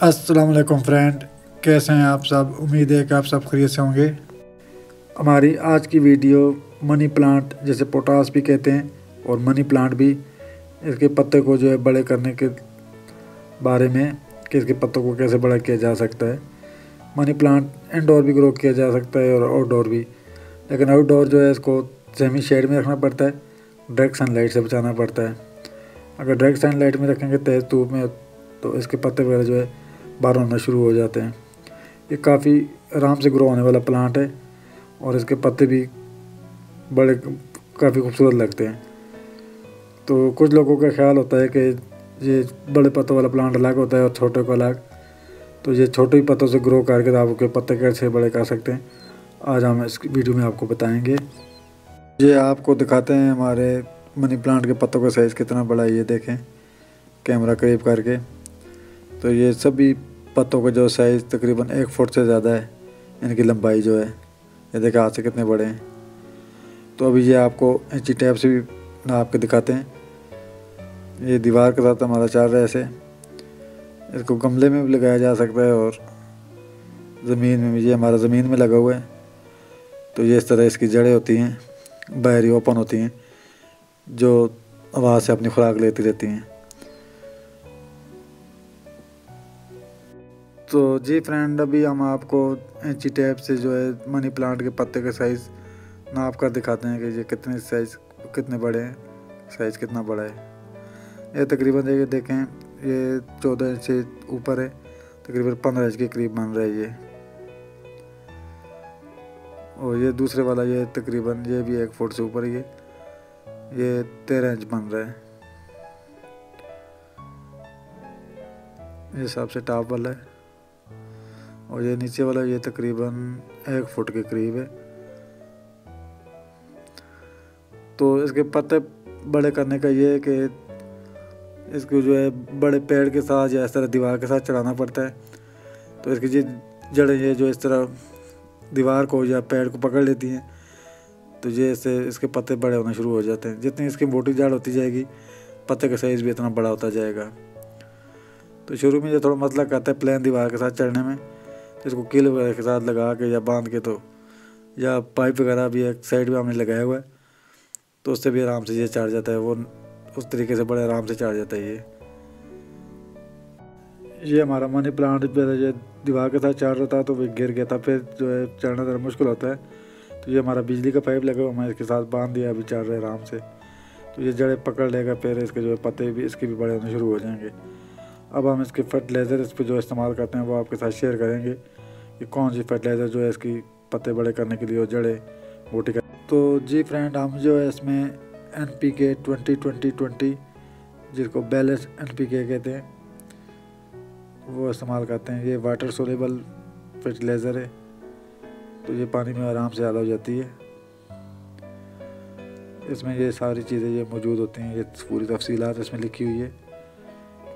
अस्सलाम वालेकुम फ्रेंड, कैसे हैं आप सब। उम्मीद है कि आप सब खैरियत से होंगे। हमारी आज की वीडियो मनी प्लांट, जैसे पोटास भी कहते हैं और मनी प्लांट भी, इसके पत्ते को जो है बड़े करने के बारे में कि इसके पत्तों को कैसे बड़ा किया जा सकता है। मनी प्लांट इंडोर भी ग्रो किया जा सकता है और आउटडोर भी, लेकिन आउटडोर जो है इसको सेमी शेड में रखना पड़ता है, डायरेक्ट सनलाइट से बचाना पड़ता है। अगर डायरेक्ट सनलाइट में रखेंगे तेज़ धूप में तो इसके पत्ते वगैरह जो है बाहर होना शुरू हो जाते हैं। ये काफ़ी आराम से ग्रो होने वाला प्लांट है और इसके पत्ते भी बड़े काफ़ी खूबसूरत लगते हैं। तो कुछ लोगों का ख्याल होता है कि ये बड़े पत्तों वाला प्लांट अलग होता है और छोटे को अलग, तो ये छोटे ही पत्तों से ग्रो करके तो आपके पत्ते कैसे बड़े कर सकते हैं, आज हम इस वीडियो में आपको बताएंगे। ये आपको दिखाते हैं हमारे मनी प्लांट के पत्तों का साइज़ कितना बड़ा है। ये देखें कैमरा करीब करके, तो ये सभी पत्तों का जो साइज़ तकरीबन 1 फुट से ज़्यादा है। इनकी लंबाई जो है ये देखें हाथ से कितने बड़े हैं। तो अभी ये आपको इंची टेप से भी नाप के दिखाते हैं। ये दीवार के साथ हमारा चल रहा है ऐसे। इसको गमले में भी लगाया जा सकता है और ज़मीन में भी। ये हमारा ज़मीन में लगा हुआ है, तो ये इस तरह इसकी जड़ें होती हैं, बाहरी ओपन होती हैं, जो हवा से अपनी खुराक लेती रहती हैं। तो जी फ्रेंड, अभी हम आपको इंची टेप से जो है मनी प्लांट के पत्ते का साइज़ नाप कर दिखाते हैं कि ये कितने साइज़ कितने बड़े हैं, साइज़ कितना बड़ा है। ये तकरीबन ये देखें, ये 14 इंच से ऊपर है, तकरीबन 15 इंच के करीब बन रहा है ये। और ये दूसरे वाला ये तकरीबन ये भी 1 फुट से ऊपर, ये 13 इंच बन रहा है। ये सबसे टॉप वाला है और ये नीचे वाला ये तकरीबन 1 फुट के करीब है। तो इसके पत्ते बड़े करने का ये है कि इसको जो है बड़े पेड़ के साथ या इस तरह दीवार के साथ चढ़ाना पड़ता है। तो इसकी जो जड़ें ये जो इस तरह दीवार को या पेड़ को पकड़ लेती हैं, तो ये इससे इसके पत्ते बड़े होना शुरू हो जाते हैं। जितनी इसकी मोटी जड़ होती जाएगी पत्ते का साइज़ भी इतना बड़ा होता जाएगा। तो शुरू में ये थोड़ा मसला करता है प्लेन दीवार के साथ चढ़ने में, तो इसको कील वगैरह के साथ लगा के या बांध के, तो या पाइप वगैरह भी एक साइड में हमने लगाया हुआ है, तो उससे भी आराम से ये चढ़ जाता है। वो उस तरीके से बड़े आराम से चढ़ जाता है। ये हमारा मनी प्लांट ये दीवार के साथ चढ़ रहा था तो वो गिर गया था, फिर जो है चढ़ना ज़रा मुश्किल होता है। तो ये हमारा बिजली का पाइप लगा हुआ, हमने इसके साथ बांध दिया, अभी चढ़ रहे आराम से। तो ये जड़ें पकड़ लेगा, फिर इसके जो है पत्ते भी इसके भी बड़े होने शुरू हो जाएंगे। अब हम इसके फर्टिलाइज़र इस पर जो इस्तेमाल करते हैं वो आपके साथ शेयर करेंगे कि कौन सी फर्टिलाइज़र जो है इसकी पत्ते बड़े करने के लिए और जड़ें मोटी कर। तो जी फ्रेंड, हम जो है इसमें NPK 20-20-20, जिसको बैलेंस NPK कहते हैं, वो इस्तेमाल करते हैं। ये वाटर सोलेबल फर्टिलाइज़र है, तो ये पानी में आराम से हल हो जाती है। इसमें ये सारी चीज़ें ये मौजूद होती हैं, ये पूरी तफसीलात इसमें लिखी हुई है।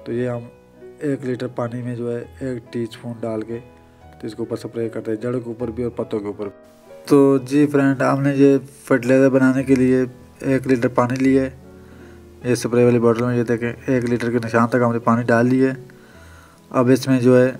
तो ये हम 1 लीटर पानी में जो है 1 टीस्पून डाल के तो इसके ऊपर स्प्रे करते हैं, जड़ों के ऊपर भी और पत्तों के ऊपर। तो जी फ्रेंड, हमने ये फर्टिलाइज़र बनाने के लिए 1 लीटर पानी लिया है। ये स्प्रे वाली बॉटल में ये देखें 1 लीटर के निशान तक हमने पानी डाल लिया है। अब इसमें जो है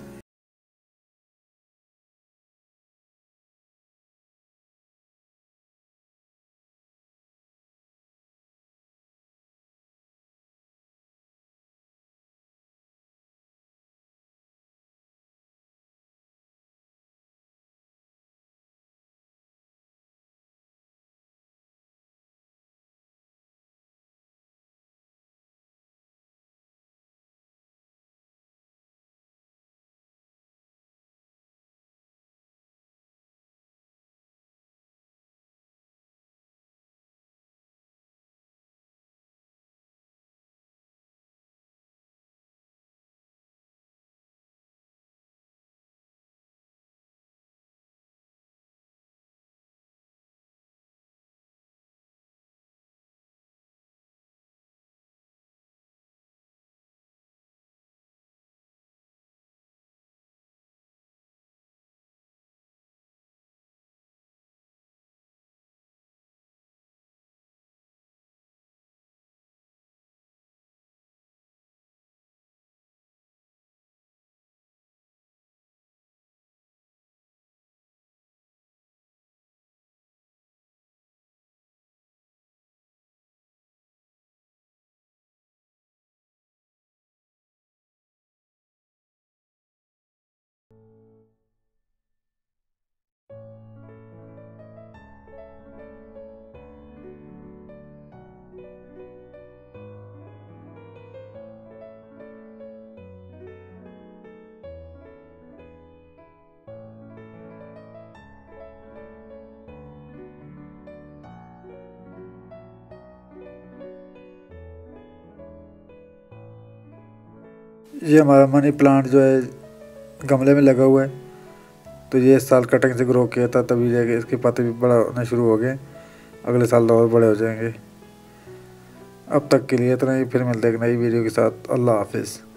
ये हमारा मनी प्लांट जो है गमले में लगा हुआ है, तो ये इस साल कटिंग से ग्रो किया था, तभी जाके इसके पत्ते भी बड़ा होने शुरू हो गए। अगले साल तो और बड़े हो जाएंगे। अब तक के लिए इतना ही, फिर मिलते हैं एक नई वीडियो के साथ। अल्लाह हाफिज़।